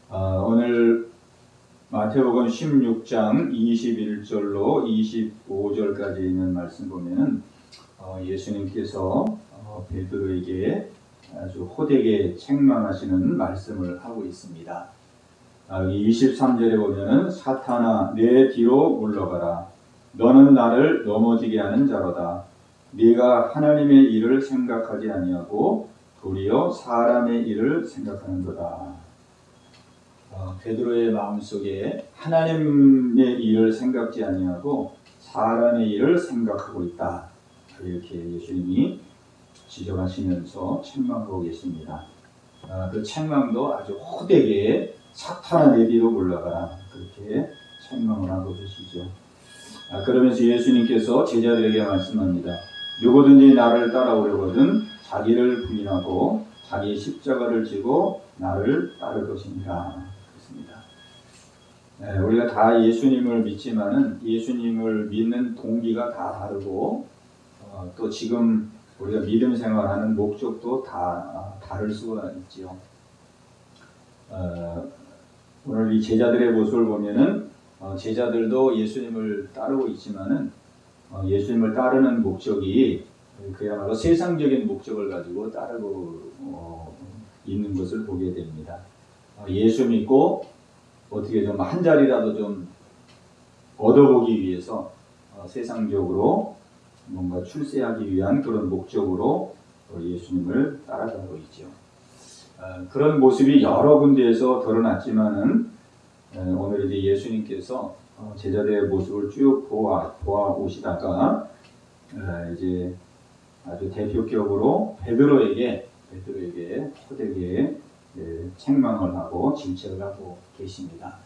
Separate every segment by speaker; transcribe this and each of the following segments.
Speaker 1: 오늘 마태복음 16장 21절로 25절까지 있는 말씀 보면은 예수님께서 베드로에게 아주 호되게 책망하시는 말씀을 하고 있습니다. 23절에 보면은 사탄아 내 뒤로 물러가라. 너는 나를 넘어지게 하는 자로다. 네가 하나님의 일을 생각하지 아니하고 도리어 사람의 일을 생각하는도다. 베드로의 마음속에 하나님의 일을 생각지 아니하고 사람의 일을 생각하고 있다. 이렇게 예수님이 지적하시면서 책망하고 계십니다. 그 책망도 아주 호되게 사탄아 내 뒤로 물러가라. 그렇게 책망을 하고 계시죠. 그러면서 예수님께서 제자들에게 말씀합니다. 누구든지 나를 따라오려거든 자기를 부인하고 자기 십자가를 지고 나를 따를 것입니다. 우리가 다 예수님을 믿지만은 예수님을 믿는 동기가 다 다르고 또 지금 우리가 믿음 생활하는 목적도 다 다를 수가 있지요. 오늘 이 제자들의 모습을 보면은 제자들도 예수님을 따르고 있지만은 예수님을 따르는 목적이 그야말로 세상적인 목적을 가지고 따르고 있는 것을 보게 됩니다. 예수 믿고 어떻게 좀 한 자리라도 좀 얻어보기 위해서 세상적으로 뭔가 출세하기 위한 그런 목적으로 예수님을 따라가고 있죠. 그런 모습이 여러 군데에서 드러났지만은 오늘 이제 예수님께서 제자들의 모습을 쭉 보아 오시다가 이제 아주 대표격으로 베드로에게 호되게 책망을 하고 질책을 하고 계십니다.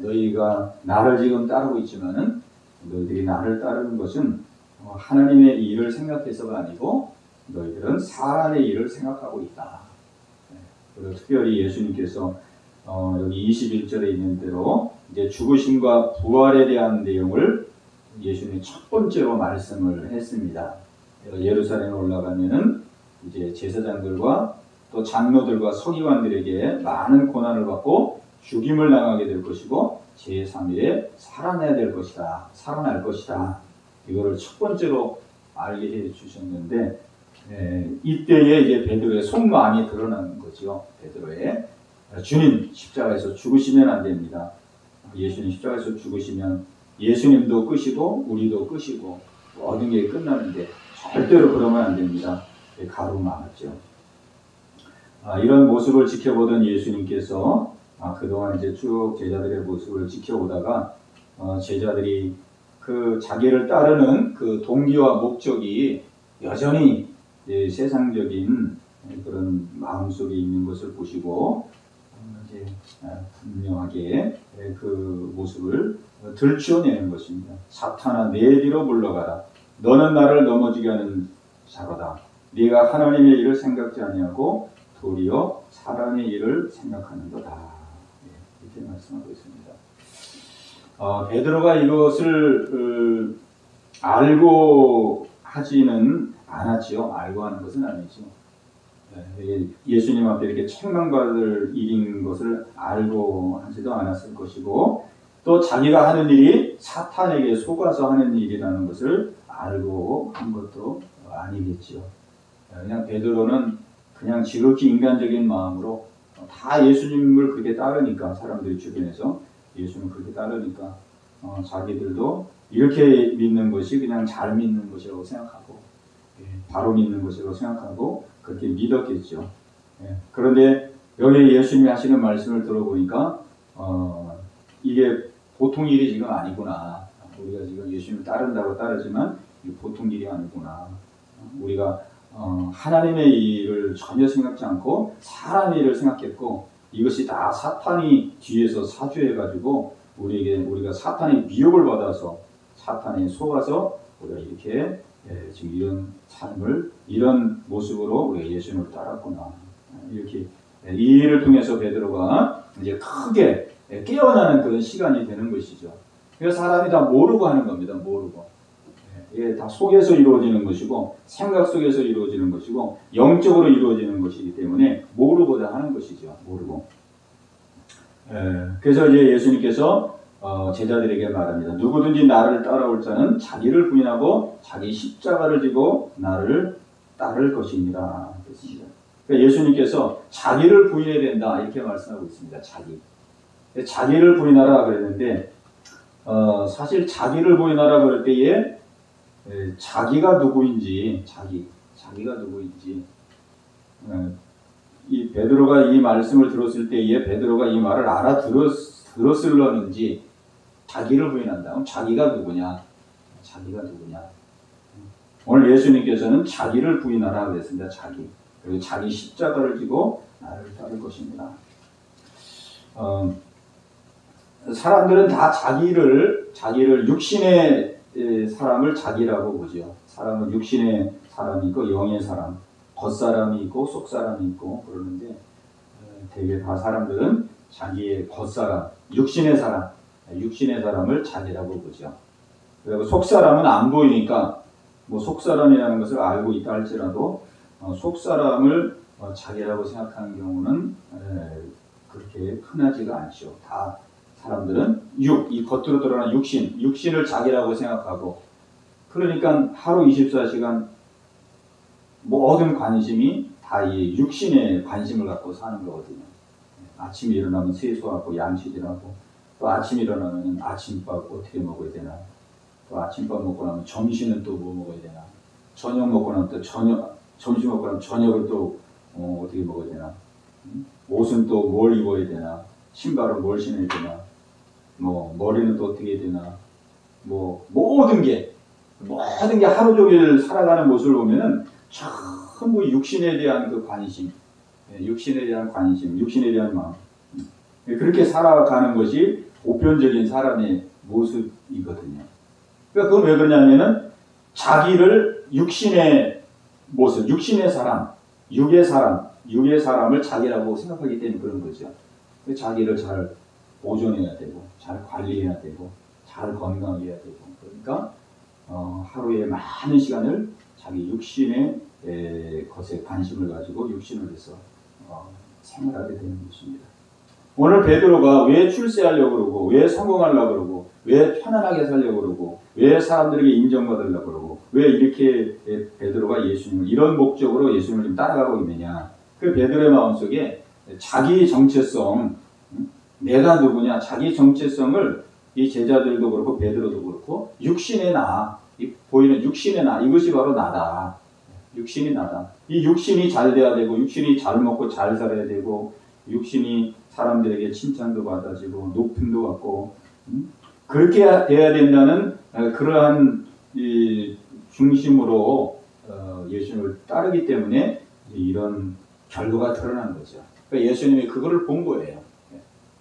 Speaker 1: 너희가 나를 지금 따르고 있지만은 너희들이 나를 따르는 것은 하나님의 일을 생각해서가 아니고 너희들은 사람의 일을 생각하고 있다. 그리고 특별히 예수님께서 여기 21절에 있는 대로 이제 죽으심과 부활에 대한 내용을 예수님이 첫 번째로 말씀을 했습니다. 예루살렘에 올라가면은 이제 제사장들과 또 장로들과 서기관들에게 많은 고난을 받고 죽임을 당하게 될 것이고 제3일에 살아날 것이다. 이거를 첫 번째로 알게 해 주셨는데 이때에 이제 베드로의 속마음이 드러나는 거죠. 베드로의 주님 십자가에서 죽으시면 안 됩니다. 예수님 십자가에서 죽으시면 예수님도 끝이고 우리도 끝이고 모든 게 끝나는데 절대로 그러면 안 됩니다. 가로막았죠. 이런 모습을 지켜보던 예수님께서 그동안 이제 쭉 제자들의 모습을 지켜보다가 제자들이 그 자기를 따르는 그 동기와 목적이 여전히 세상적인 그런 마음속에 있는 것을 보시고 이제 분명하게 그 모습을 들추어내는 것입니다. 사탄아 내 뒤로 물러가라. 너는 나를 넘어지게 하는 자로다. 네가 하나님의 일을 생각지 아니하고 도리어 사람의 일을 생각하는도다. 이렇게 말씀하고 있습니다. 베드로가 이것을 알고 하지는 않았지요. 알고 하는 것은 아니죠. 예수님 앞에 이렇게 책망받을 일인 것을 알고 하지도 않았을 것이고 또 자기가 하는 일이 사탄에게 속아서 하는 일이라는 것을 알고 한 것도 아니겠지요. 그냥 베드로는 그냥 지극히 인간적인 마음으로 다 예수님을 그렇게 따르니까 사람들이 주변에서 예수님을 그렇게 따르니까 자기들도 이렇게 믿는 것이 그냥 잘 믿는 것이라고 생각하고 바로 믿는 것이라고 생각하고 그렇게 믿었겠죠. 그런데 여기 예수님이 하시는 말씀을 들어보니까 이게 보통 일이 지금 아니구나. 우리가 지금 예수님을 따른다고 따르지만 이게 보통 일이 아니구나. 우리가 하나님의 일을 전혀 생각지 않고 사람의 일을 생각했고 이것이 다 사탄이 뒤에서 사주해가지고 우리가 사탄의 미혹을 받아서 사탄에 속아서 우리가 이렇게 지금 이런 삶을 이런 모습으로 우리가 예수님을 따랐구나. 이렇게 이 일을 통해서 베드로가 이제 크게 깨어나는 그런 시간이 되는 것이죠. 그래서 사람이 다 모르고 하는 겁니다. 모르고. 이게 다 속에서 이루어지는 것이고 생각 속에서 이루어지는 것이고 영적으로 이루어지는 것이기 때문에 모르고 다 하는 것이죠. 모르고. 그래서 이제 예수님께서 제자들에게 말합니다. 누구든지 나를 따라올 자는 자기를 부인하고 자기 십자가를 지고 나를 따를 것입니다. 그렇습니다. 그러니까 예수님께서 자기를 부인해야 된다 이렇게 말씀하고 있습니다. 자기를 부인하라 그랬는데 사실 자기를 부인하라 그럴 때에 자기가 누구인지 자기가 누구인지 이 베드로가 이 말씀을 들었을 때에 베드로가 이 말을 알아들었을런지 자기를 부인한다. 그럼 자기가 누구냐? 오늘 예수님께서는 자기를 부인하라 그랬습니다. 그리고 자기 십자가를 지고 나를 따를 것입니다. 사람들은 다 자기를 육신의 사람을 자기라고 보죠. 사람은 육신의 사람이 있고 영의 사람, 겉사람이 있고 속사람이 있고 그러는데 대개 다 사람들은 자기의 겉사람, 육신의 사람을 자기라고 보죠. 그리고 속사람은 안 보이니까 뭐 속사람이라는 것을 알고 있다 할지라도 속사람을 자기라고 생각하는 경우는 그렇게 흔하지가 않죠. 다 사람들은 이 겉으로 드러난 육신을 자기라고 생각하고 그러니까 하루 24시간 모든 관심이 다 이 육신에 관심을 갖고 사는 거거든요. 아침에 일어나면 세수하고 양치질하고 또 아침에 일어나면 아침밥 어떻게 먹어야 되나 또 아침밥 먹고 나면 점심은 또 뭐 먹어야 되나 저녁 먹고 나면 또 점심 먹고 나면 저녁을 또 어떻게 먹어야 되나 옷은 또 뭘 입어야 되나 신발은 뭘 신어야 되나 뭐 머리는 또 어떻게 해야 되나 뭐 모든 게 하루 종일 살아가는 모습을 보면은 전부 육신에 대한 그 관심, 육신에 대한 마음 그렇게 살아가는 것이 보편적인 사람의 모습이거든요. 그러니까 그건 왜 그러냐면은 자기를 육신의 모습, 육의 사람을 자기라고 생각하기 때문에 그런 거죠. 자기를 잘 보존해야 되고, 잘 관리해야 되고, 잘 건강해야 되고, 그러니까 하루에 많은 시간을 자기 육신의 것에 관심을 가지고 육신을 해서 생활하게 되는 것입니다. 오늘 베드로가 왜 출세하려고 그러고, 왜 성공하려고 그러고, 왜 편안하게 살려고 그러고, 왜 사람들에게 인정받으려고 그러고, 왜 이렇게 베드로가 예수님을 이런 목적으로 예수님을 좀 따라가고 있느냐. 그 베드로의 마음속에 자기 정체성, 내가 누구냐, 자기 정체성을 이 제자들도 그렇고 베드로도 그렇고 육신의 나, 보이는 육신의 나, 이것이 바로 나다. 육신이 나다. 이 육신이 잘 돼야 되고 육신이 잘 먹고 잘 살아야 되고 육신이 사람들에게 칭찬도 받아지고 높임도 받고 그렇게 돼야 된다는 그러한 이 중심으로 예수님을 따르기 때문에 이런 결과가 드러난 거죠. 그러니까 예수님이 그거를 본 거예요.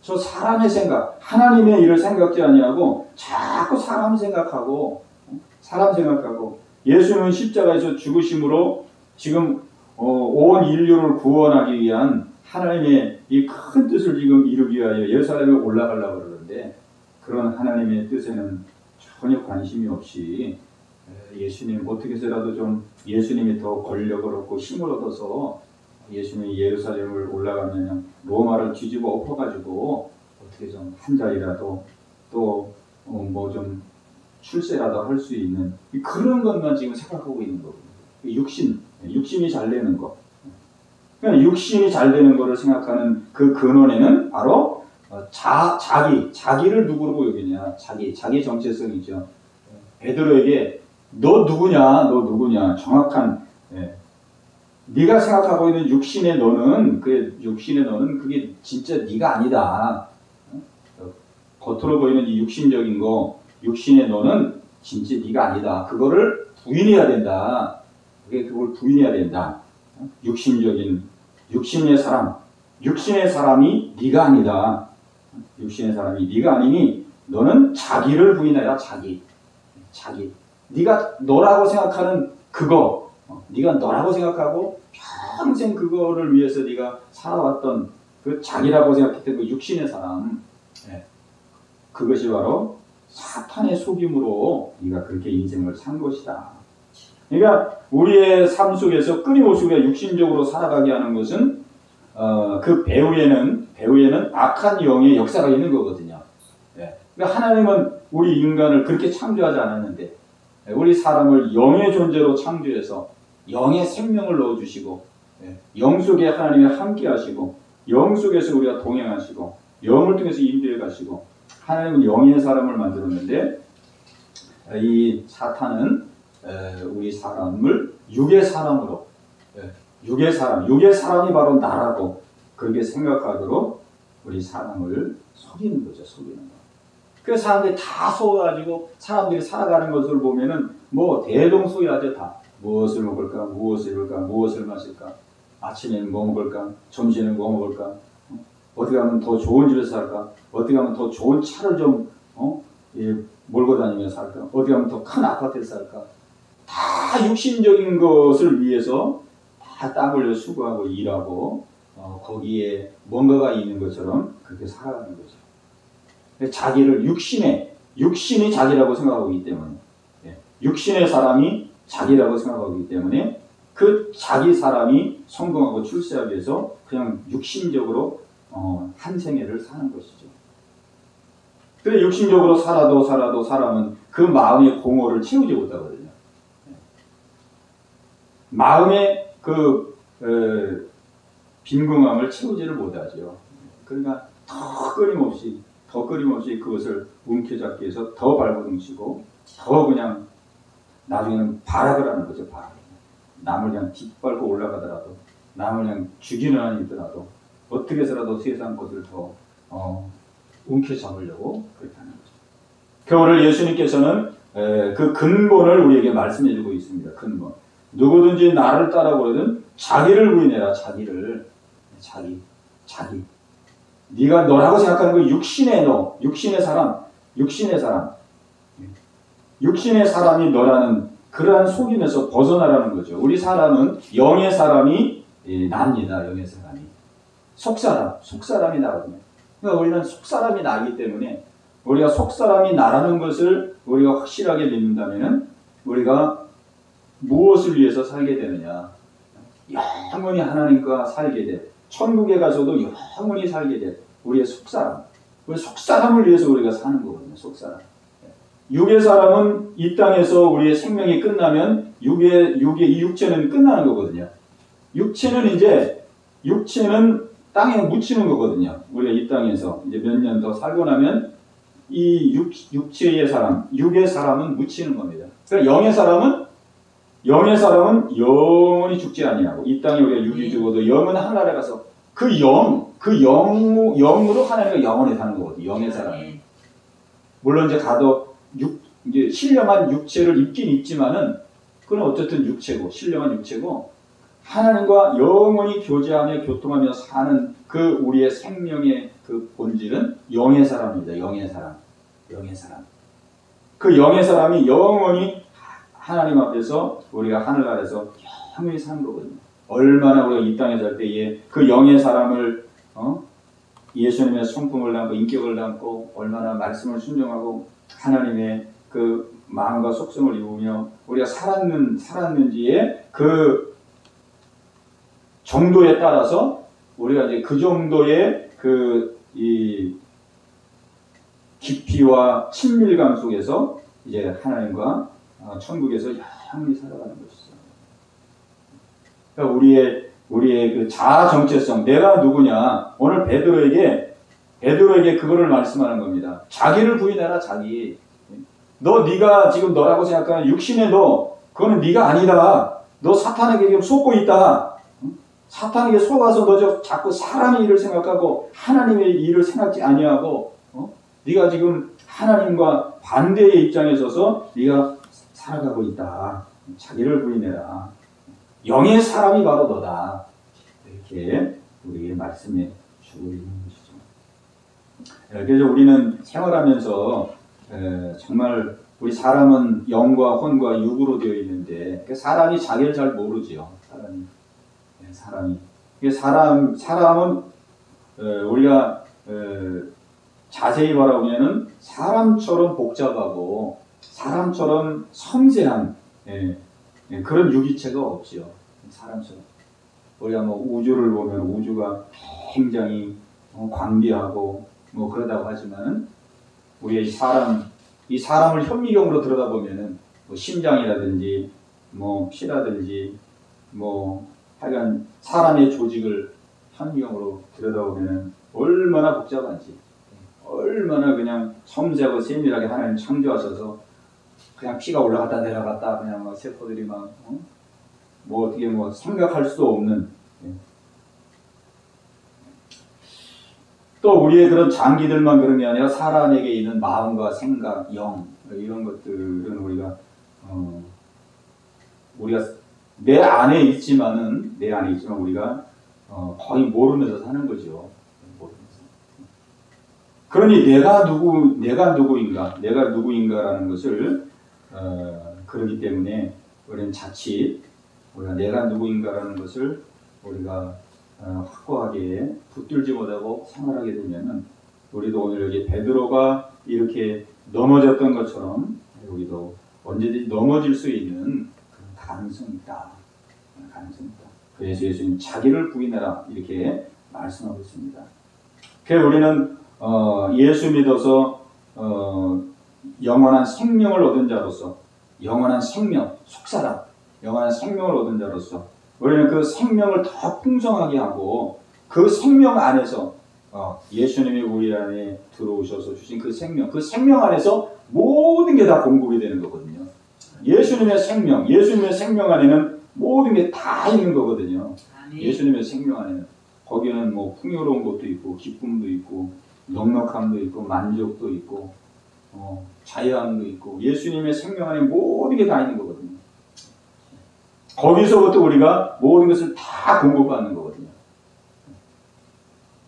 Speaker 1: 저 사람의 생각, 하나님의 일을 생각지 아니하고 자꾸 사람 생각하고 예수님은 십자가에서 죽으심으로 지금 온 인류를 구원하기 위한 하나님의 이 큰 뜻을 지금 이루기 위하여 예루살렘에 올라가려고 그러는데 그런 하나님의 뜻에는 전혀 관심이 없이 예수님 어떻게 해서라도 좀 예수님이 더 권력을 얻고 힘을 얻어서 예수님이 예루살렘을 올라가면 로마를 뒤집어 엎어가지고 어떻게 좀 한 자리라도 또 뭐 좀 출세라도 할 수 있는 그런 것만 지금 생각하고 있는 거거든요. 육신이 잘 되는 거. 그러니까 육신이 잘 되는 거를 생각하는 그 근원에는 바로 자기를 누구로 여기냐. 자기 정체성이죠. 베드로에게 너 누구냐 정확한 네가 생각하고 있는 육신의 너는 그게 진짜 네가 아니다. 겉으로 보이는 이 육신적인 거, 육신의 너는 진짜 네가 아니다. 그거를 부인해야 된다. 그걸 부인해야 된다. 육신의 사람이 네가 아니다. 육신의 사람이 네가 아니니 너는 자기를 부인하라. 자기. 네가 너라고 생각하는 그거, 네가 너라고 생각하고 평생 그거를 위해서 네가 살아왔던 그 자기라고 생각했던 그 육신의 사람, 그것이 바로 사탄의 속임으로 네가 그렇게 인생을 산 것이다. 그러니까 우리의 삶 속에서 끊임없이 우리가 육신적으로 살아가게 하는 것은 그 배후에는 배후에는 악한 영의 역사가 있는 거거든요. 예. 그러니까 하나님은 우리 인간을 그렇게 창조하지 않았는데 우리 사람을 영의 존재로 창조해서 영의 생명을 넣어주시고 영 속에 하나님이 함께 하시고 영 속에서 우리가 동행하시고 영을 통해서 인도해 가시고 하나님은 영의 사람을 만들었는데 이 사탄은 우리 사람을 육의 사람으로 육의 사람이 바로 나라고 그렇게 생각하도록 우리 사람을 속이는 거죠. 속이는 거. 그 사람들이 다 속아가지고 사람들이 살아가는 것을 보면은 뭐 대동소이하죠. 다 무엇을 먹을까, 무엇을 입을까, 무엇을 마실까, 아침에는 뭐 먹을까, 점심에는 뭐 먹을까, 어떻게 하면 더 좋은 집에서 살까, 어떻게 하면 더 좋은 차를 좀 몰고 다니면서 살까, 어떻게 하면 더 큰 아파트에서 살까. 다 육신적인 것을 위해서 다 땀 흘려 수고하고 일하고 거기에 뭔가가 있는 것처럼 그렇게 살아가는 거죠. 자기를 육신이 자기라고 생각하고 있기 때문에 육신의 사람이 자기라고 생각하고 있기 때문에 그 자기 사람이 성공하고 출세하기 위해서 그냥 육신적으로 한 생애를 사는 것이죠. 그래 육신적으로 살아도 사람은 그 마음의 공허를 채우지 못하거든요. 마음의 그 빈궁함을 채우지를 못하죠. 그러니까 더 끊임없이 그것을 움켜잡기 위해서 더 발버둥치고 더 그냥 나중에는 발악을 하는 거죠. 발악. 남을 그냥 뒷밟고 올라가더라도 남을 그냥 죽이는 한이 있더라도 어떻게 해서라도 세상 것을 더 움켜잡으려고 그렇게 하는 거죠. 오늘 예수님께서는 그 근본을 우리에게 말씀해 주고 있습니다. 근본. 누구든지 나를 따라오거든 자기를 부인해라. 자기. 네가 너라고 생각하는 그 육신의 사람이 너라는 그러한 속임에서 벗어나라는 거죠. 우리 사람은 영의 사람이 납니다. 영의 사람이. 속사람이 나거든요. 그러니까 우리는 속사람이 나기 때문에 우리가 속사람이 나라는 것을 우리가 확실하게 믿는다면은 우리가 무엇을 위해서 살게 되느냐. 영원히 하나님과 살게 돼. 천국에 가서도 영원히 살게 돼. 우리의 속사람. 우리 속사람을 위해서 우리가 사는 거거든요. 속사람. 육의 사람은 이 땅에서 우리의 생명이 끝나면 이 육체는 끝나는 거거든요. 육체는 땅에 묻히는 거거든요. 우리가 이 땅에서 이제 몇 년 더 살고 나면 이 육의 사람은 묻히는 겁니다. 그러니까 영의 사람은 영원히 죽지 아니하고 이 땅에 우리가 육이 죽어도 영은 하늘나라에 가서 그 영으로 하나님과 영원히 사는 거거든요. 영의 사람은. 물론 이제 가도 이제 신령한 육체를 입긴 입지만은 그건 어쨌든 신령한 육체고 하나님과 영원히 교제하며 교통하며 사는 그 우리의 생명의 그 본질은 영의 사람입니다. 영의 사람. 그 영의 사람이 영원히 하나님 앞에서 우리가 하늘나라에서 영원히 사는 거거든요. 얼마나 우리가 이 땅에 살 때에 그 영의 사람을 예수님의 성품을 담고 인격을 담고 얼마나 말씀을 순종하고 하나님의 그 마음과 속성을 이루며 우리가 살았는지의 그 정도에 따라서 우리가 이제 그 정도의 이 깊이와 친밀감 속에서 이제 하나님과 천국에서 영원히 살아가는 것이죠. 그러니까 우리의 그 자아 정체성, 내가 누구냐? 오늘 베드로에게 그거를 말씀하는 겁니다. 자기를 부인해라, 자기. 네가 지금 너라고 생각하는 육신의 그거는 네가 아니다. 너 사탄에게 지금 속고 있다. 사탄에게 속아서 너 자꾸 사람의 일을 생각하고 하나님의 일을 생각지 아니하고 네가 지금 하나님과 반대의 입장에 서서 네가 살아가고 있다. 자기를 부인해라. 영의 사람이 바로 너다. 이렇게 우리에게 말씀해 주고 있는 것이죠. 그래서 우리는 생활하면서 정말 우리 사람은 영과 혼과 육으로 되어 있는데 사람이 자기를 잘 모르지요. 사람은 우리가 자세히 바라보면은 사람처럼 복잡하고 사람처럼 섬세한 그런 유기체가 없지요. 사람처럼 우리가 뭐 우주를 보면 우주가 굉장히 광비하고 뭐 그러다고 하지만은 우리의 이 사람을 현미경으로 들여다보면은 뭐 심장이라든지 뭐 피라든지 뭐 하여간 사람의 조직을 현미경으로 들여다보면은 얼마나 복잡한지, 얼마나 그냥 섬세하고 세밀하게 하나님 창조하셔서 그냥 피가 올라갔다 내려갔다 그냥 막 세포들이 막 뭐 어떻게 뭐 생각할 수도 없는, 또 우리의 그런 장기들만 그런 게 아니라 사람에게 있는 마음과 생각, 영 이런 것들은 우리가 내 안에 있지만 우리가 거의 모르면서 사는 거죠. 모르면서. 그러니 내가 누구인가라는 것을 그러기 때문에 우리는 자칫 우리가 내가 누구인가라는 것을 우리가 확고하게 붙들지 못하고 생활하게 되면은 우리도 오늘 여기 베드로가 이렇게 넘어졌던 것처럼 우리도 언제든지 넘어질 수 있는 그런 가능성이 있다. 그래서 예수님 자기를 부인하라 이렇게 말씀하고 있습니다. 그래서 우리는 예수 믿어서 영원한 생명을 얻은 자로서, 영원한 생명, 속사람, 영원한 생명을 얻은 자로서 우리는 그 생명을 더 풍성하게 하고 그 생명 안에서 예수님이 우리 안에 들어오셔서 주신 그 생명 안에서 모든 게 다 공급이 되는 거거든요. 예수님의 생명 안에는 모든 게 다 있는 거거든요. 예수님의 생명 안에는 거기에는 뭐 풍요로운 것도 있고 기쁨도 있고 넉넉함도 있고 만족도 있고 자유함도 있고 예수님의 생명 안에 모든 게 다 있는 거거든요. 거기서부터 우리가 모든 것을 다 공급받는 거거든요.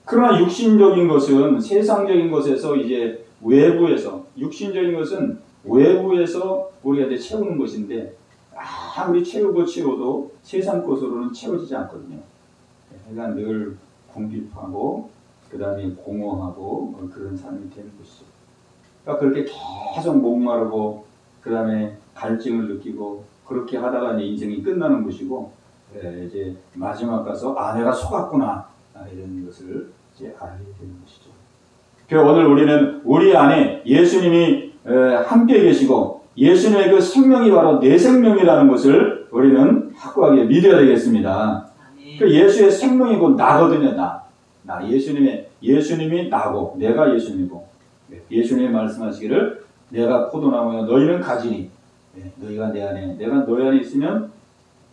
Speaker 1: 그러나 육신적인 것은 세상적인 것에서 이제 육신적인 것은 외부에서 우리가 이제 채우는 것인데 아무리 채워도 세상 것으로는 채워지지 않거든요. 그러니까 늘 궁핍하고 그 다음에 공허하고 그런 삶이 되는 것이죠. 그러니까 그렇게 계속 목마르고 그 다음에 갈증을 느끼고 그렇게 하다가 이제 인생이 끝나는 것이고 이제 마지막 가서 내가 속았구나 이런 것을 이제 알게 되는 것이죠. 그래서 오늘 우리는 우리 안에 예수님이 함께 계시고 예수님의 그 생명이 바로 내 생명이라는 것을 우리는 확고하게 믿어야 되겠습니다. 그 예수의 생명이고 나거든요. 나 예수님이 나고 내가 예수님이고 예수님이 말씀하시기를 내가 포도나무여 너희는 가지니 너희가 내 안에 내가 너희 안에 있으면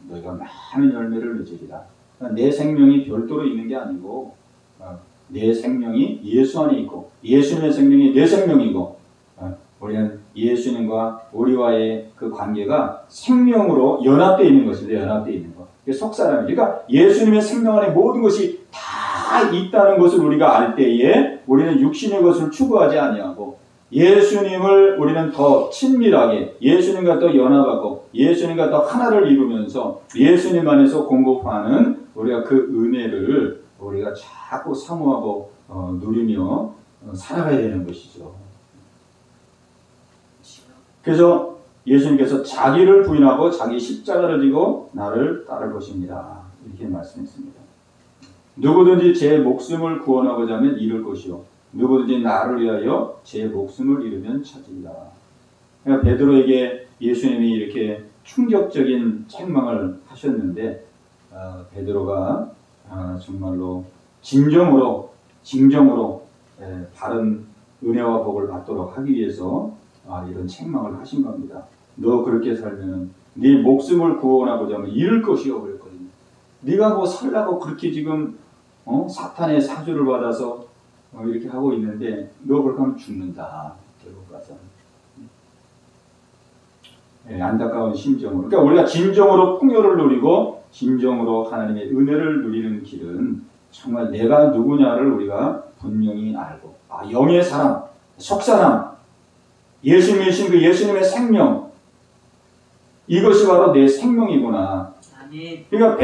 Speaker 1: 너희가 많은 열매를 맺으리라. 내 생명이 별도로 있는 게 아니고 내 생명이 예수 안에 있고 예수님의 생명이 내 생명이고 우리는 예수님과 우리와의 그 관계가 생명으로 연합되어 있는 것입니다. 연합되어 있는 것. 속사람이. 그러니까 예수님의 생명 안에 모든 것이 다 있다는 것을 우리가 알 때에 우리는 육신의 것을 추구하지 아니하고 예수님을 우리는 더 친밀하게 예수님과 더 연합하고 예수님과 더 하나를 이루면서 예수님 안에서 공급하는 우리가 그 은혜를 우리가 자꾸 사모하고 누리며 살아가야 되는 것이죠. 그래서 예수님께서 자기를 부인하고 자기 십자가를 지고 나를 따를 것입니다. 이렇게 말씀했습니다. 누구든지 제 목숨을 구원하고자 하면 잃을 것이요 누구든지 나를 위하여 제 목숨을 잃으면 찾으리라. 그러니까 베드로에게 예수님이 이렇게 충격적인 책망을 하셨는데 베드로가 정말로 진정으로 바른 은혜와 복을 받도록 하기 위해서 이런 책망을 하신 겁니다. 너 그렇게 살면 네 목숨을 구원하고자 하면 잃을 것이요 그랬거든요. 네가 뭐 살라고 그렇게 지금 사탄의 사주를 받아서 이렇게 하고 있는데 너 그렇게 하면 죽는다. 결국 가서 안타까운 심정으로. 그러니까 우리가 진정으로 풍요를 누리고 진정으로 하나님의 은혜를 누리는 길은 정말 내가 누구냐를 우리가 분명히 알고 영의 사람, 속사람, 예수님이신 그 예수님의 생명 이것이 바로 내 생명이구나. 그러니까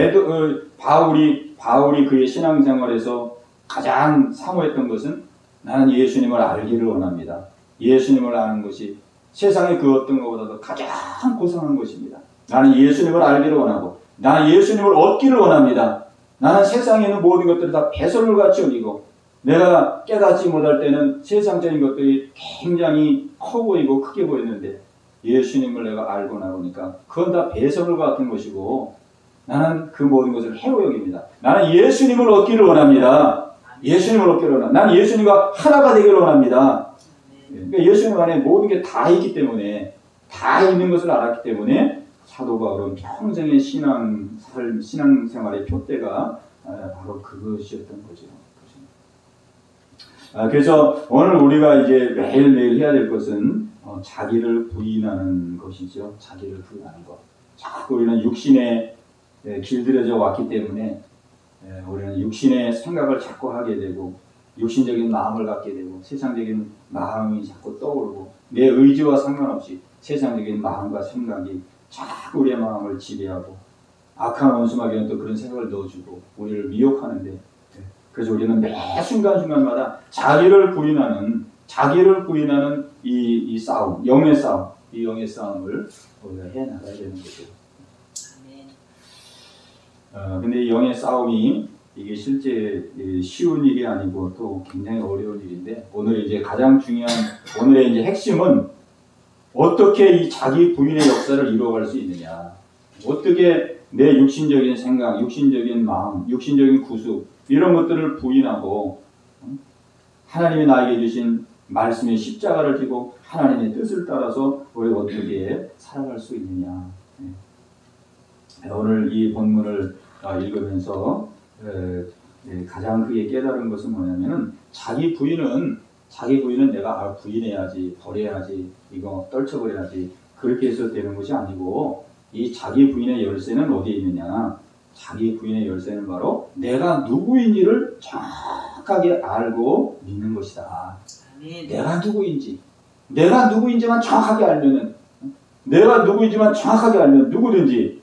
Speaker 1: 바울이 그의 신앙생활에서 가장 사모했던 것은 나는 예수님을 알기를 원합니다. 예수님을 아는 것이 세상의 그 어떤 것보다도 가장 고상한 것입니다. 나는 예수님을 알기를 원하고 나는 예수님을 얻기를 원합니다. 나는 세상에 있는 모든 것들을 다 배설물 같이 여기고 내가 깨닫지 못할 때는 세상적인 것들이 굉장히 커 보이고 크게 보였는데 예수님을 내가 알고 나보니까 그건 다 배설과 같은 것이고 나는 그 모든 것을 해로 여깁니다. 나는 예수님을 얻기를 원합니다. 예수님을 얻기를 원합니다. 나는 예수님과 하나가 되기를 원합니다. 그러니까 예수님 안에 모든 게 다 있기 때문에 다 있는 것을 알았기 때문에 사도 바울은 평생의 신앙생활의 표대가 바로 그것이었던 거죠. 그래서 오늘 우리가 이제 매일매일 해야 될 것은 자기를 부인하는 것이죠. 자기를 부인하는 것. 자꾸 우리는 육신에 길들여져 왔기 때문에 우리는 육신의 생각을 자꾸 하게 되고 육신적인 마음을 갖게 되고 세상적인 마음이 자꾸 떠오르고 내 의지와 상관없이 세상적인 마음과 생각이 자꾸 우리의 마음을 지배하고 악한 원수마귀는 또 그런 생각을 넣어주고 우리를 미혹하는데 그래서 우리는 매 순간순간마다 자기를 부인하는 이 싸움, 영의 싸움, 이 영의 싸움을 우리가 해나가야 되는 거죠. 근데 이 영의 싸움이 이게 실제 쉬운 일이 아니고 또 굉장히 어려운 일인데 오늘 이제 가장 중요한 오늘의 이제 핵심은 어떻게 이 자기 부인의 역사를 이루어갈 수 있느냐, 어떻게 내 육신적인 생각, 육신적인 마음, 육신적인 구속 이런 것들을 부인하고 하나님이 나에게 주신 말씀의 십자가를 지고 하나님의 뜻을 따라서 우리가 어떻게 살아갈 수 있느냐. 오늘 이 본문을 읽으면서 가장 크게 깨달은 것은 뭐냐면은 자기 부인은 내가 부인해야지, 버려야지, 이거 떨쳐버려야지 그렇게 해서 되는 것이 아니고 이 자기 부인의 열쇠는 어디에 있느냐. 자기 부인의 열쇠는 바로 내가 누구인지를 정확하게 알고 믿는 것이다. 내가 누구인지만 정확하게 알면은 누구든지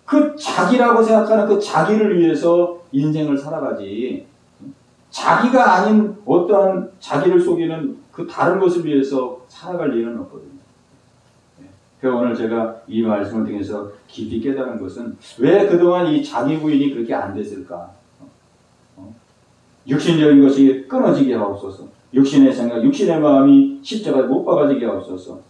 Speaker 1: 그 자기라고 생각하는 그 자기를 위해서 인생을 살아가지 자기가 아닌 어떠한 자기를 속이는 그 다른 것을 위해서 살아갈 일은 없거든요. 그래서 오늘 제가 이 말씀을 통해서 깊이 깨달은 것은 왜 그동안 이 자기 부인이 그렇게 안 됐을까? 육신적인 것이 끊어지게 하옵소서. 육신의 생각, 육신의 마음이 십자가에 못 박아지게 하옵소서.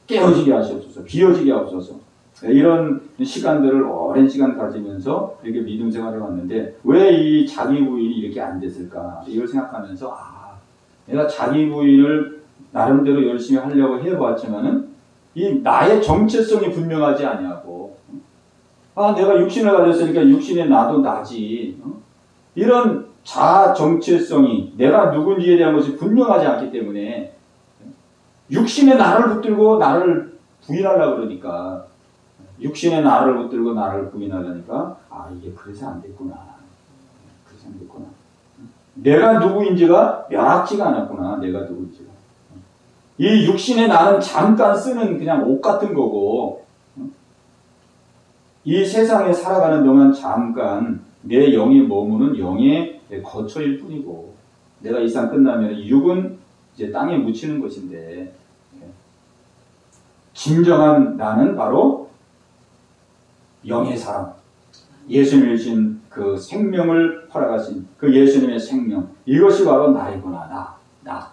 Speaker 1: 깨어지게 하시옵소서. 비어지게 하옵소서. 이런 시간들을 오랜 시간 가지면서 이렇게 믿음 생활을 왔는데 왜 이 자기 부인이 이렇게 안 됐을까? 이걸 생각하면서 내가 자기 부인을 나름대로 열심히 하려고 해보았지만은 이 나의 정체성이 분명하지 아니하고 내가 육신을 가졌으니까 육신의 나도 나지 이런 자아 정체성이 내가 누군지에 대한 것이 분명하지 않기 때문에 육신의 나를 붙들고 나를 부인하려고 그러니까 육신의 나를 붙들고 나를 부인하려니까 이게 그래서 안 됐구나. 내가 누구인지가 명확지가 않았구나. 내가 누구인지가. 이 육신의 나는 잠깐 쓰는 그냥 옷 같은 거고 이 세상에 살아가는 동안 잠깐 내 영이 머무는 영의 거처일 뿐이고 내가 이 상 끝나면 육은 이제 땅에 묻히는 것인데 진정한 나는 바로 영의 사람, 예수님이 주신 그 생명을 허락하신 그 예수님의 생명, 이것이 바로 나이구나. 나.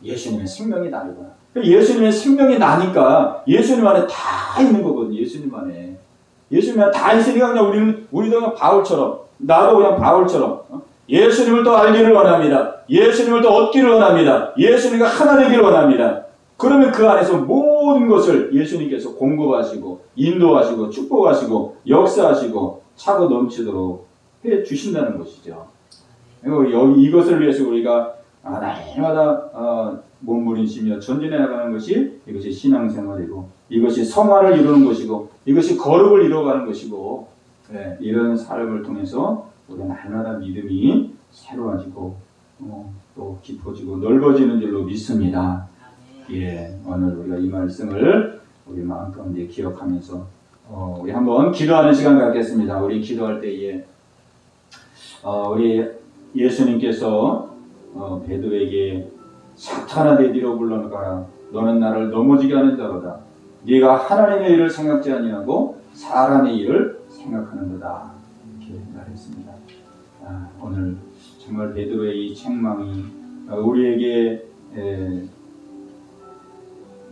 Speaker 1: 예수님의 생명이 나이구나. 예수님의 생명이 나니까 예수님 안에 다 있는 거거든요. 예수님 안에 다 있으니까 그냥 우리도 그냥 바울처럼, 나도 그냥 바울처럼 예수님을 더 알기를 원합니다. 예수님을 더 얻기를 원합니다. 예수님과 하나 되기를 원합니다. 그러면 그 안에서 모든 것을 예수님께서 공급하시고 인도하시고 축복하시고 역사하시고 차고 넘치도록 해 주신다는 것이죠. 이것을 위해서 우리가 날마다 몸부림치며 전진해 나가는 것이 이것이 신앙생활이고 이것이 성화를 이루는 것이고 이것이 거룩을 이루어가는 것이고 이런 삶을 통해서 우리가 날마다 믿음이 새로워지고 또 깊어지고 넓어지는 줄로 믿습니다. 오늘 우리가 이 말씀을 우리 마음 가운데 기억하면서 우리 한번 기도하는 시간 갖겠습니다. 우리 기도할 때에 우리 예수님께서 베드로에게 사탄아 내 뒤로 물러가라. 너는 나를 넘어지게 하는 자로다. 네가 하나님의 일을 생각지 아니하고 사람의 일을 생각하는 거다. 이렇게 말했습니다. 오늘 정말 베드로의 이 책망이 우리에게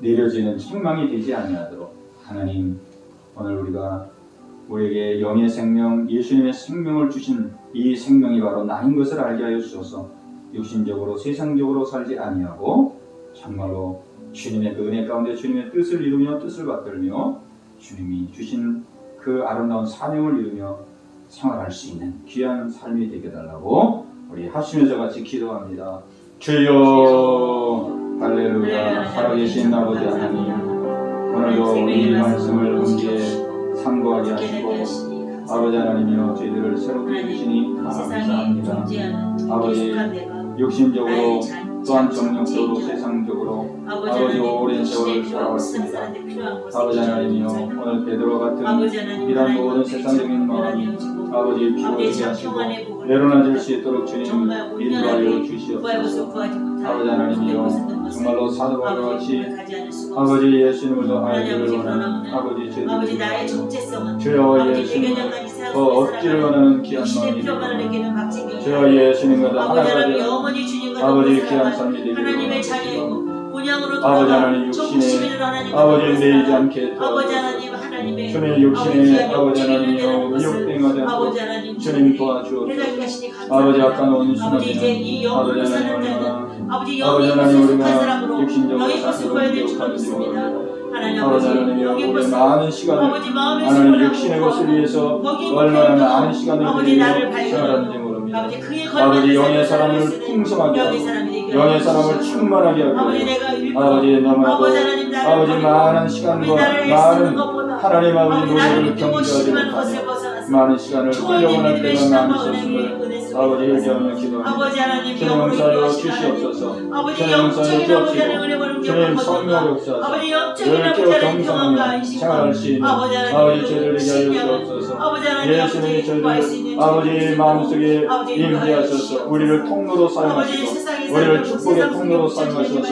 Speaker 1: 내려지는 책망이 되지 아니하도록 하나님 오늘 우리에게 영의 생명 예수님의 생명을 주신 이 생명이 바로 나인 것을 알게 하여 주셔서 육신적으로 세상적으로 살지 아니하고 정말로 주님의 그 은혜 가운데 주님의 뜻을 이루며 뜻을 받들며 주님이 주신 그 아름다운 사명을 이루며 생활할 수 있는 귀한 삶이 되게 달라고 우리 합심해서 같이 기도합니다. 주여 할렐루야. 살아계신 아버지 하나님, 오늘도 이 말씀을 함께 상고하게 하시고 아버지 하나님이여 저희들을 새롭게 주시니 감사합니다. 아버지 육신적으로 또한 정력적으로 세상적으로 아버지 오랜 세월을 살아왔습니다. 아버지 하나님이여 오늘 베드로와 같은 이런 모든 세상적인 마음 아버지 비워지게 하시고 내려놔질 수 있도록 주님 인도하여 주시옵소서. 아버지 하나님이여 정말로 사도 바울과 같이 아버지 예수님을 알기를 원하는 아버지 저희들 주여 예수님 더 얻기를 원하는 귀한 마음입니다. 주여 예수님과 하나가 되어 아버지 귀한 삶이 되기를 원하시고 아버지 하나님 육신에 아버지 매이지 않게 도와주옵소서. 주님 육신에 아버지 하나님이여 미혹당하지 않도록 주님 도와주옵소서. 아버지 아까 놓은 순간에는 아버지 하나님 우리가 육신적으로 사실로 미혹하는지 모릅니다. 아버지 하나님이여 우리의 많은 시간을 하나님 육신의 것을 위해서 얼마나 많은 시간을 들이며 생활하는지 모릅니다. 아버지 영의 사람을 풍성하게 하고 영의 사람을 충만하게 하고 아버지 너무나도 아버지 많은 시간과 많은 하나님 아버지 노력을 경주하지 못하며 많은 시간을 끌려보낼 때가 많이 있었음을 아버지 회개하며 기도합니다. 주님 용서하여 주시옵소서. 주님 용서하여 주옵시고 주님 성령을 역사하사 열개와 경성하며 생활할 수 있는 아버지 저희를 얘기하여 주옵소서. 예수님이 저희를 아버지 마음속에 임재하셔서 우리를 통로로 사용하시고 우리를 축복의 통로로 사용하셔서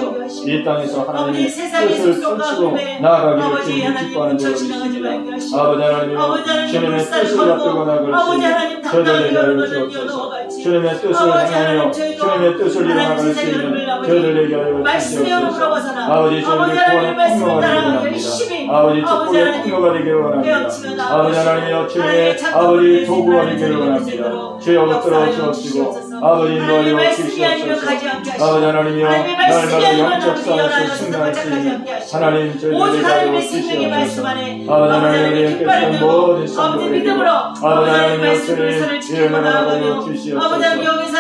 Speaker 1: 이 땅에서 하나님의 뜻을 펼치고 나아가기를 주님이 기뻐하는 줄로 믿습니다. 아버지 하나님 주님의 뜻을 잡고 나아갈 수 있는 저희들 얘기하여 주옵소서. 주님의 뜻을 행하며 주님의 뜻을 이루어나갈 수 있는 저희들 얘기하여 주옵소서. 아버지 저희들의 구원의 통로가 되기를 원합니다. 아버지 축복의 통로가 되기를 원합니다. 아버지 하나님이여 주님의 아버지 도구가 되기를 원합니다. 주여 붙들어 주옵시고 아버지 인도하여 주시옵소서. 아버지 하나님이여 날마다 영적 싸움에서 승리할 수 있는 하나님 저희들에게 하여 주시옵소서. 아버지 하나님의 깨끗한 모든 성도들에게 아버지 하나님이여 주님 이름을 하여 주시옵소서.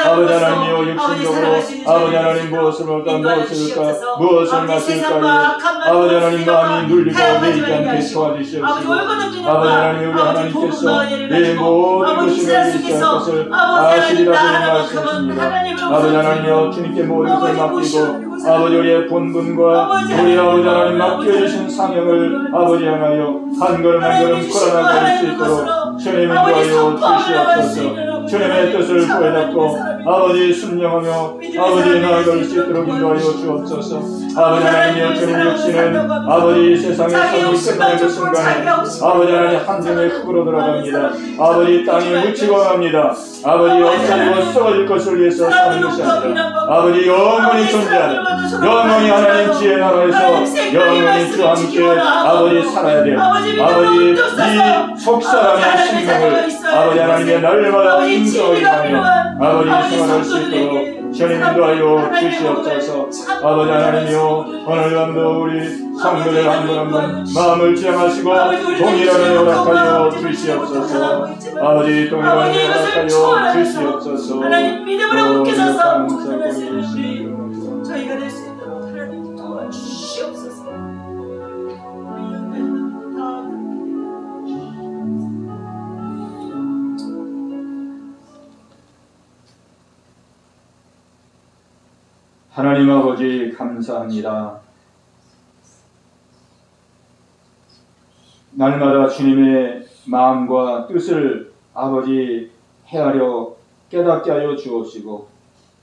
Speaker 1: 아버지 하나님이여 육신적으로 아버지 하나님 무엇을 먹을까 무엇을 마실까 아버지 하나님 마음이 눌리고 내지 않게 도와주시옵소서. 아버지 하나님 우리 하나님께서 내 모든 것이 내리시할 것을 아시리라 말씀하십니다. 아버지 하나님이여 주님께 모든 것을 맡기고 아버지 우리의 본분과 우리 아버지 하나님 맡겨주신 사명을 아버지 향하여 한 걸음 한 걸음 걸어나갈 수 있도록 주님 인도하여 주시옵소서. 주님의 뜻을 부여잡고 아버지 순종하며 아버지 나아갈 수 있도록 인도하여 주옵소서. 아버지 하나님이여 주님 육신은 아버지 세상의 삶이 끝나는 그 순간에 아버지 하나님 한정의 흙으로 들어갑니다. 아버지 땅에 묻히고 갑니다. 아버지 없어지고 썩어질 것을 위해서 사는 것이 아니라 아버지 영원히 존재하는 영원히 하나님 지혜 나라에서 영원히 주와 함께 아버지 살아야 돼요. 아버지 이 속사람의 생명을 아버지 하나님의 날마다 인정하게 하며 아버지 생활할 수 있도록 주님 인도하여 주시옵소서. 아버지 하나님이여 오늘 밤도 우리 성도들 한 분 한 분 마음을 지향하시고 동일하게 허락하여 주시옵소서. 아버지 동일하게 허락하여 주시옵소서.
Speaker 2: 하나님 믿음으로 묶여서서 저희가 될 수 있도록 하나님 도와주시옵소서.
Speaker 1: 하나님 아버지 감사합니다. 날마다 주님의 마음과 뜻을 아버지 헤아려 깨닫게 하여 주옵시고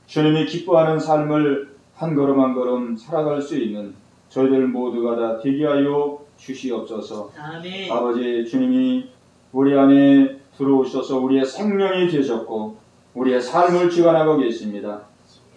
Speaker 1: 주님이 기뻐하는 삶을 한 걸음 한 걸음 살아갈 수 있는 저희들 모두가 다 되게 하여 주시옵소서.
Speaker 2: 아멘.
Speaker 1: 아버지 주님이 우리 안에 들어오셔서 우리의 생명이 되셨고 우리의 삶을 주관하고 계십니다.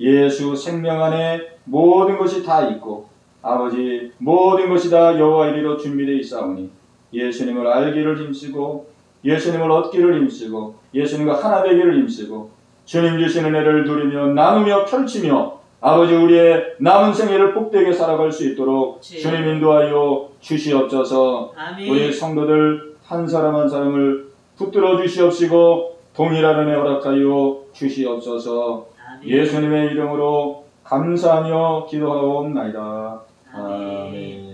Speaker 1: 예수 생명 안에 모든 것이 다 있고 아버지 모든 것이 다 여호와 이리로 준비되어 있사오니 예수님을 알기를 힘쓰고 예수님을 얻기를 힘쓰고 예수님과 하나 되기를 힘쓰고 주님 주시는 은혜를 누리며 나누며 펼치며 아버지 우리의 남은 생애를 복되게 살아갈 수 있도록 주님 인도하여 주시옵소서.
Speaker 2: 아멘.
Speaker 1: 우리 성도들 한 사람 한 사람을 붙들어 주시옵시고 동일한 은혜 허락하여 주시옵소서.
Speaker 2: 아멘.
Speaker 1: 예수님의 이름으로 감사하며 기도하옵나이다.
Speaker 2: 아멘.
Speaker 1: 아멘.